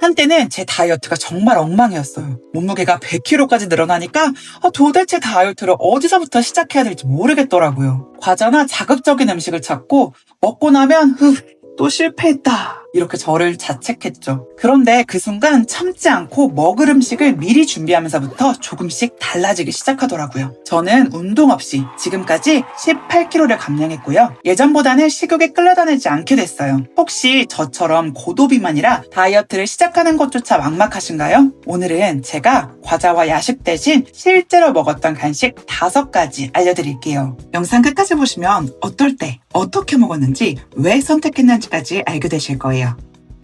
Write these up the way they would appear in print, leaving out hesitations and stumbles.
한때는 제 다이어트가 정말 엉망이었어요. 몸무게가 100kg까지 늘어나니까 도대체 다이어트를 어디서부터 시작해야 될지 모르겠더라고요. 과자나 자극적인 음식을 찾고 먹고 나면 또 실패했다. 이렇게 저를 자책했죠. 그런데 그 순간 참지 않고 먹을 음식을 미리 준비하면서부터 조금씩 달라지기 시작하더라고요. 저는 운동 없이 지금까지 18kg를 감량했고요. 예전보다는 식욕에 끌려다니지 않게 됐어요. 혹시 저처럼 고도비만이라 다이어트를 시작하는 것조차 막막하신가요? 오늘은 제가 과자와 야식 대신 실제로 먹었던 간식 5가지 알려드릴게요. 영상 끝까지 보시면 어떨 때 어떻게 먹었는지 왜 선택했는지까지 알게 되실 거예요.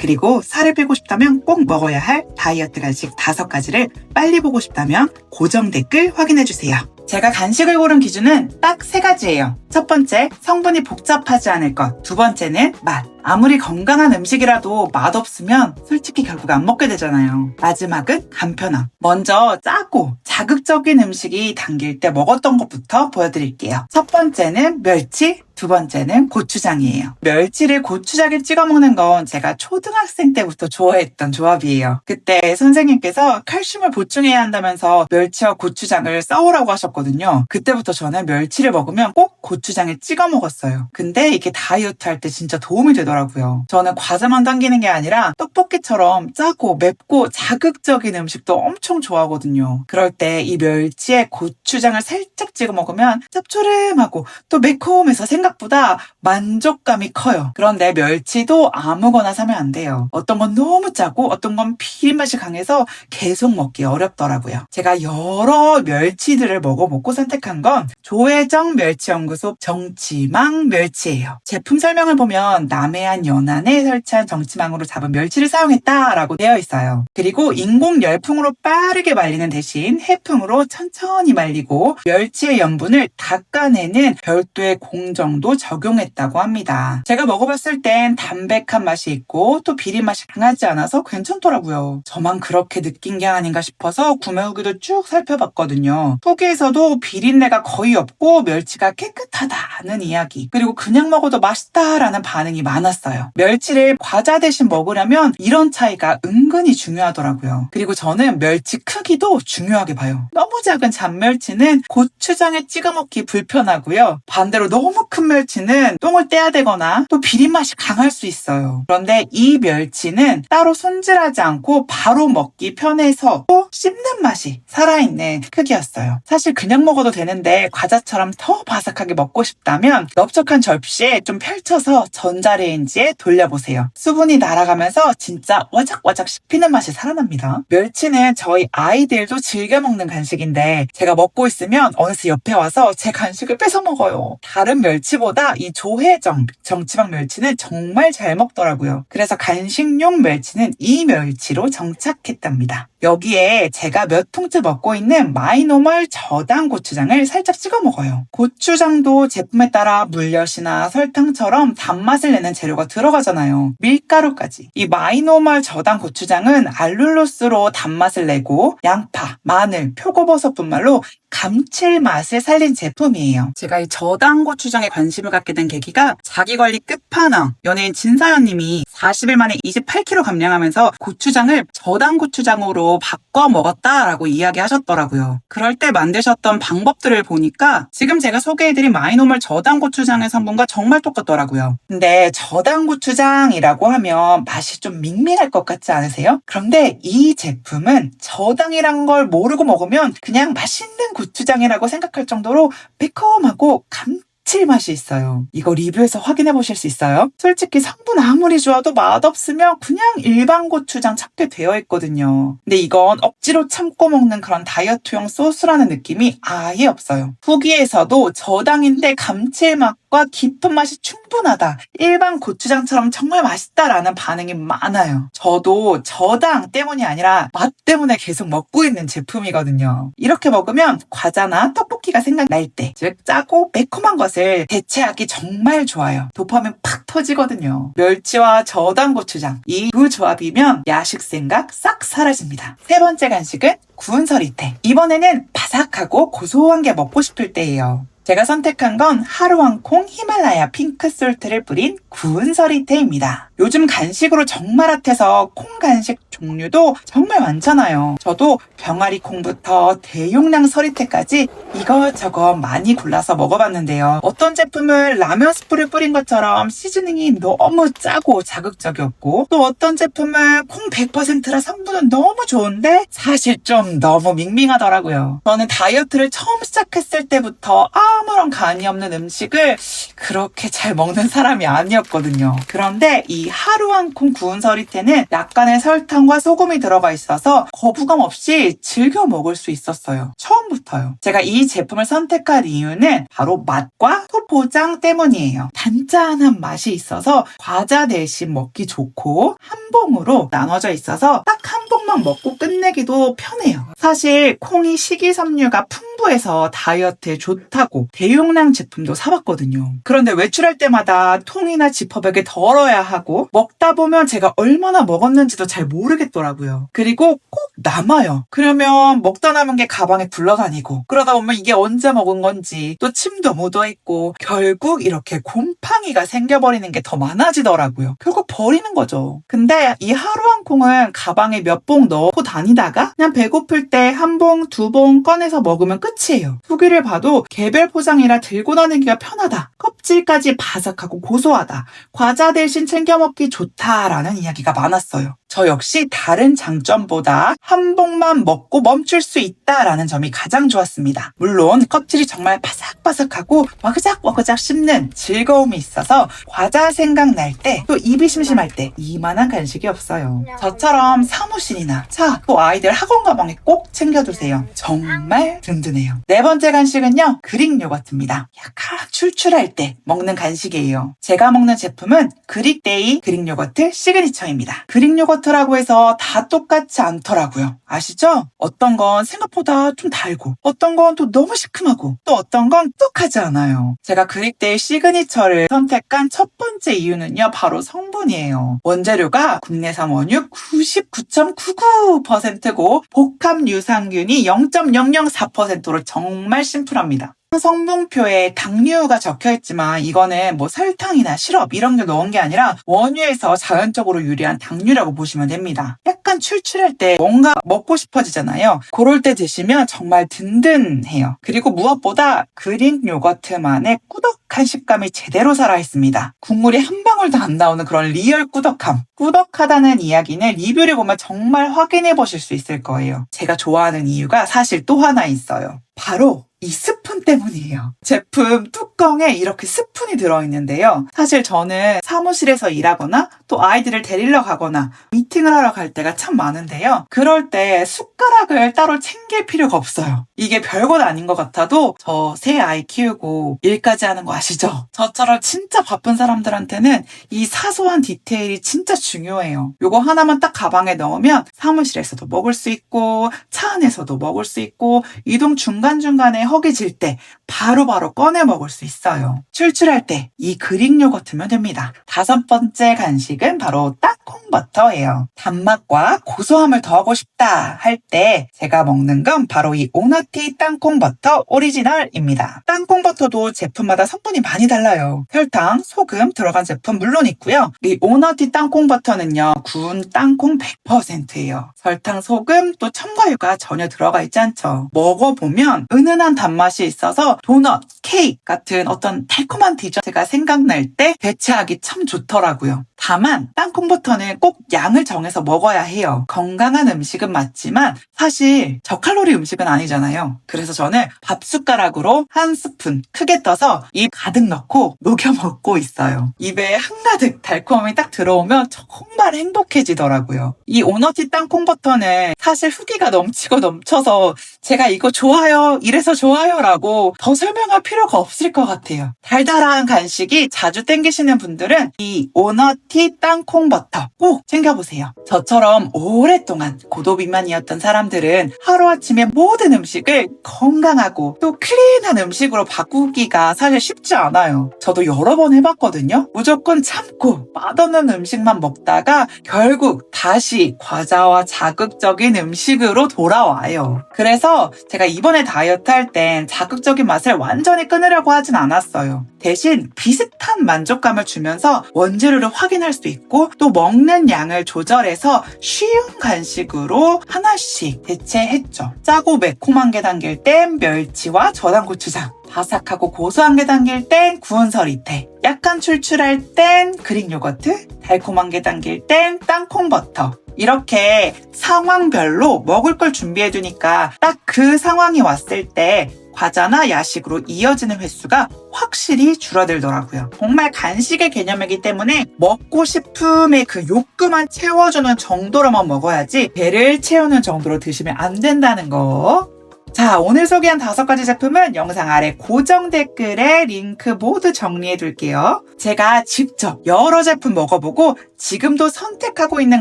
그리고 살을 빼고 싶다면 꼭 먹어야 할 다이어트 간식 5가지를 빨리 보고 싶다면 고정 댓글 확인해주세요. 제가 간식을 고른 기준은 딱 3가지예요. 첫 번째, 성분이 복잡하지 않을 것. 두 번째는 맛. 아무리 건강한 음식이라도 맛없으면 솔직히 결국 안 먹게 되잖아요. 마지막은 간편함. 먼저 짜고 자극적인 음식이 당길 때 먹었던 것부터 보여드릴게요. 첫 번째는 멸치, 두 번째는 고추장이에요. 멸치를 고추장에 찍어 먹는 건 제가 초등학생 때부터 좋아했던 조합이에요. 그때 선생님께서 칼슘을 보충해야 한다면서 멸치와 고추장을 써오라고 하셨거든요. 그때부터 저는 멸치를 먹으면 꼭 고추장에 찍어 먹었어요. 근데 이게 다이어트 할 때 진짜 도움이 되더라고요. 저는 과자만 당기는 게 아니라 떡볶이처럼 짜고 맵고 자극적인 음식도 엄청 좋아하거든요. 그럴 때 이 멸치에 고추장을 살짝 찍어 먹으면 짭조름하고 또 매콤해서 생각보다 만족감이 커요. 그런데 멸치도 아무거나 사면 안 돼요. 어떤 건 너무 짜고 어떤 건 비린맛이 강해서 계속 먹기 어렵더라고요. 제가 여러 멸치들을 먹어보고 선택한 건 조혜정 멸치연구소 정치망 멸치예요. 제품 설명을 보면 남해안 연안에 설치한 정치망으로 잡은 멸치를 사용했다라고 되어 있어요. 그리고 인공 열풍으로 빠르게 말리는 대신 해풍으로 천천히 말리고 멸치의 염분을 닦아내는 별도의 공정도 적용했다고 합니다. 제가 먹어봤을 땐 담백한 맛이 있고 또 비린맛이 강하지 않아서 괜찮더라고요. 저만 그렇게 느낀 게 아닌가 싶어서 구매 후기도 쭉 살펴봤거든요. 후기에서도 비린내가 거의 없고 멸치가 깨끗하다는 이야기, 그리고 그냥 먹어도 맛있다라는 반응이 많았어요. 멸치를 과자 대신 먹으려면 이런 차이가 은근히 중요하더라고요. 그리고 저는 멸치 크기도 중요하게 봐요. 너무 작은 잔멸치는 고추장에 찍어 먹기 불편하고요. 반대로 너무 큰 멸치는 똥을 떼야 되거나 또 비린맛이 강할 수 있어요. 그런데 이 멸치는 따로 손질하지 않고 바로 먹기 편해서 또 씹는 맛이 살아있는 크기였어요. 사실 그냥 먹어도 되는데 과자처럼 더 바삭하게 먹고 싶다면 넓적한 접시에 좀 펼쳐서 전자레인지에 돌려보세요. 수분이 날아가면서 진짜 와작와작 씹히는 맛이 살아납니다. 멸치는 저희 아이들도 즐겨 먹는 간식인데 제가 먹고 있으면 어느새 옆에 와서 제 간식을 뺏어 먹어요. 다른 멸치보다 이 조혜정 정치망 멸치는 정말 잘 먹더라고요. 그래서 간식용 멸치는 이 멸치로 정착했답니다. 여기에 제가 몇 통째 먹고 있는 마이노멀 저당 고추장을 살짝 찍어 먹어요. 고추장도 제품에 따라 물엿이나 설탕처럼 단맛을 내는 재료가 들어가잖아요. 밀가루까지. 이 마이노멀 저당 고추장은 알룰로스로 단맛을 내고 양파, 마늘, 표고버섯분말로 감칠맛을 살린 제품이에요. 제가 이 저당 고추장에 관심을 갖게 된 계기가 자기관리 끝판왕 연예인 진사연님이 40일 만에 28kg 감량하면서 고추장을 저당 고추장으로 바꿔 먹었다라고 이야기하셨더라고요. 그럴 때 만드셨던 방법들을 보니까 지금 제가 소개해드린 마이노멀 저당 고추장의 성분과 정말 똑같더라고요. 근데 저당 고추장이라고 하면 맛이 좀 밍밍할 것 같지 않으세요? 그런데 이 제품은 저당이란 걸 모르고 먹으면 그냥 맛있는 고추장이라고 생각할 정도로 매콤하고 감칠맛이 있어요. 이거 리뷰에서 확인해 보실 수 있어요? 솔직히 성분 아무리 좋아도 맛없으면 그냥 일반 고추장 찾게 되어 있거든요. 근데 이건 억지로 참고 먹는 그런 다이어트용 소스라는 느낌이 아예 없어요. 후기에서도 저당인데 감칠맛과 깊은 맛이 충분하다, 일반 고추장처럼 정말 맛있다라는 반응이 많아요. 저도 저당 때문이 아니라 맛 때문에 계속 먹고 있는 제품이거든요. 이렇게 먹으면 과자나 떡볶이가 생각날 때, 즉 짜고 매콤한 것을 대체하기 정말 좋아요. 도파민 팍 터지거든요. 멸치와 저당 고추장, 이 두 조합이면 야식 생각 싹 사라집니다. 세 번째 간식은 구운 서리태. 이번에는 바삭하고 고소한 게 먹고 싶을 때예요. 제가 선택한 건 하루왕콩 히말라야 핑크솔트를 뿌린 구운 서리태입니다. 요즘 간식으로 정말 핫해서 콩 간식 종류도 정말 많잖아요. 저도 병아리 콩부터 대용량 서리태까지 이것저것 많이 골라서 먹어봤는데요. 어떤 제품은 라면 스프를 뿌린 것처럼 시즈닝이 너무 짜고 자극적이었고, 또 어떤 제품은 콩 100%라 성분은 너무 좋은데 사실 좀 너무 밍밍하더라고요. 저는 다이어트를 처음 시작했을 때부터 아무런 간이 없는 음식을 그렇게 잘 먹는 사람이 아니었거든요. 그런데 이 하루한 콩 구운 서리태는 약간의 설탕과 소금이 들어가 있어서 거부감 없이 즐겨 먹을 수 있었어요. 처음부터요. 제가 이 제품을 선택한 이유는 바로 맛과 소포장 때문이에요. 단짠한 맛이 있어서 과자 대신 먹기 좋고 한 봉으로 나눠져 있어서 딱 한 봉만 먹고 끝내기도 편해요. 사실 콩이 식이섬유가 풍부해서 다이어트에 좋다고 대용량 제품도 사봤거든요. 그런데 외출할 때마다 통이나 지퍼백에 덜어야 하고 먹다 보면 제가 얼마나 먹었는지도 잘 모르겠더라고요. 그리고 꼭 남아요. 그러면 먹다 남은 게 가방에 굴러다니고, 그러다 보면 이게 언제 먹은 건지 또 침도 묻어있고, 결국 이렇게 곰팡이가 생겨버리는 게 더 많아지더라고요. 결국 버리는 거죠. 근데 이 하루한 콩은 가방에 몇 봉 넣고 다니다가 그냥 배고플 때 한 봉, 두 봉 꺼내서 먹으면 끝이에요. 후기를 봐도 개별 포장이라 들고 다니기가 편하다, 껍질까지 바삭하고 고소하다, 과자 대신 챙겨 먹기 좋다라는 이야기가 많았어요. 저 역시 다른 장점보다 한 봉만 먹고 멈출 수 있다라는 점이 가장 좋았습니다. 물론 껍질이 정말 바삭바삭하고 와그작와그작 씹는 즐거움이 있어서 과자 생각날 때, 또 입이 심심할 때 이만한 간식이 없어요. 저처럼 사무실이나 차, 또 아이들 학원 가방에 꼭 챙겨두세요. 정말 든든해요. 네 번째 간식은요, 그릭 요거트입니다. 약간 출출할 때 먹는 간식이에요. 제가 먹는 제품은 그릭데이 그릭 요거트 시그니처입니다. 그릭 요거트라고 해서 다 똑같지 않더라고요. 아시죠? 어떤 건 생각보다 좀 달고, 어떤 건 또 너무 시큼하고, 또 어떤 건 뚝하지 않아요. 제가 그릭데이 시그니처를 선택한 첫 번째 이유는요, 바로 성분이에요. 원재료가 국내산 원유 99.99%고 복합 유산균이 0.004%로 정말 심플합니다. 성분표에 당류가 적혀있지만 이거는 뭐 설탕이나 시럽 이런 게 넣은 게 아니라 원유에서 자연적으로 유래한 당류라고 보시면 됩니다. 약간 출출할 때 뭔가 먹고 싶어지잖아요. 그럴 때 드시면 정말 든든해요. 그리고 무엇보다 그릭 요거트만의 꾸덕한 식감이 제대로 살아있습니다. 국물이 한 방울도 안 나오는 그런 리얼 꾸덕함. 꾸덕하다는 이야기는 리뷰를 보면 정말 확인해 보실 수 있을 거예요. 제가 좋아하는 이유가 사실 또 하나 있어요. 바로 이 스푼 때문이에요. 제품 뚜껑에 이렇게 스푼이 들어있는데요. 사실 저는 사무실에서 일하거나 또 아이들을 데리러 가거나 미팅을 하러 갈 때가 참 많은데요. 그럴 때 숟가락을 따로 챙길 필요가 없어요. 이게 별것 아닌 것 같아도 저 새 아이 키우고 일까지 하는 거 아시죠? 저처럼 진짜 바쁜 사람들한테는 이 사소한 디테일이 진짜 중요해요. 요거 하나만 딱 가방에 넣으면 사무실에서도 먹을 수 있고 차 안에서도 먹을 수 있고 이동 중간중간에 허기질 때 바로바로 꺼내 먹을 수 있어요. 출출할 때 이 그릭 요거트면 됩니다. 다섯 번째 간식은 바로 땅콩버터예요. 단맛과 고소함을 더하고 싶다 할 때 제가 먹는 건 바로 이 오너티 땅콩버터 오리지널입니다. 땅콩버터도 제품마다 성분이 많이 달라요. 설탕, 소금 들어간 제품 물론 있고요. 이 오너티 땅콩버터는요, 구운 땅콩 100%예요. 설탕, 소금, 또 첨가유가 전혀 들어가 있지 않죠. 먹어보면 은은한 단맛이 있어서 도넛, 케이크 같은 어떤 달콤한 디저트가 생각날 때 대체하기 참 좋더라고요. 다만 땅콩버터는 꼭 양을 정해서 먹어야 해요. 건강한 음식은 맞지만 사실 저칼로리 음식은 아니잖아요. 그래서 저는 밥숟가락으로 한 스푼 크게 떠서 입 가득 넣고 녹여 먹고 있어요. 입에 한가득 달콤함이 딱 들어오면 정말 행복해지더라고요. 이 오너티 땅콩버터는 사실 후기가 넘치고 넘쳐서 제가 이거 좋아요, 이래서 좋아요 라고 더 설명할 필요가 없을 것 같아요. 달달한 간식이 자주 땡기시는 분들은 이 오너티 땅콩버터 꼭 챙겨보세요. 저처럼 오랫동안 고도비만이었던 사람들은 하루아침에 모든 음식을 건강하고 또 클린한 음식으로 바꾸기가 사실 쉽지 않아요. 저도 여러 번 해봤거든요. 무조건 참고 맛없는 음식만 먹다가 결국 다시 과자와 자극적인 음식으로 돌아와요. 그래서 제가 이번에 다이어트 할 땐 자극적인 맛을 완전히 끊으려고 하진 않았어요. 대신 비슷한 만족감을 주면서 원재료를 확인해 확인할 수 있고 또 먹는 양을 조절해서 쉬운 간식으로 하나씩 대체했죠. 짜고 매콤한 게 당길 땐 멸치와 저당 고추장, 바삭하고 고소한 게 당길 땐 구운 서리태, 약간 출출할 땐 그릭 요거트, 달콤한 게 당길 땐 땅콩 버터. 이렇게 상황별로 먹을 걸 준비해두니까 딱 그 상황이 왔을 때 과자나 야식으로 이어지는 횟수가 확실히 줄어들더라고요. 정말 간식의 개념이기 때문에 먹고 싶음의 그 욕구만 채워주는 정도로만 먹어야지 배를 채우는 정도로 드시면 안 된다는 거. 자, 오늘 소개한 5가지 제품은 영상 아래 고정 댓글에 링크 모두 정리해 둘게요. 제가 직접 여러 제품 먹어보고 지금도 선택하고 있는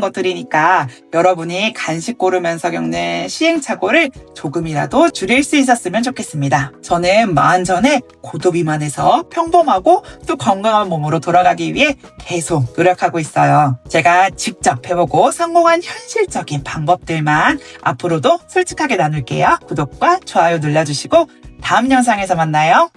것들이니까 여러분이 간식 고르면서 겪는 시행착오를 조금이라도 줄일 수 있었으면 좋겠습니다. 저는 만전에 고도 비만에서 평범하고 또 건강한 몸으로 돌아가기 위해 계속 노력하고 있어요. 제가 직접 해보고 성공한 현실적인 방법들만 앞으로도 솔직하게 나눌게요. 구독과 좋아요 눌러주시고 다음 영상에서 만나요.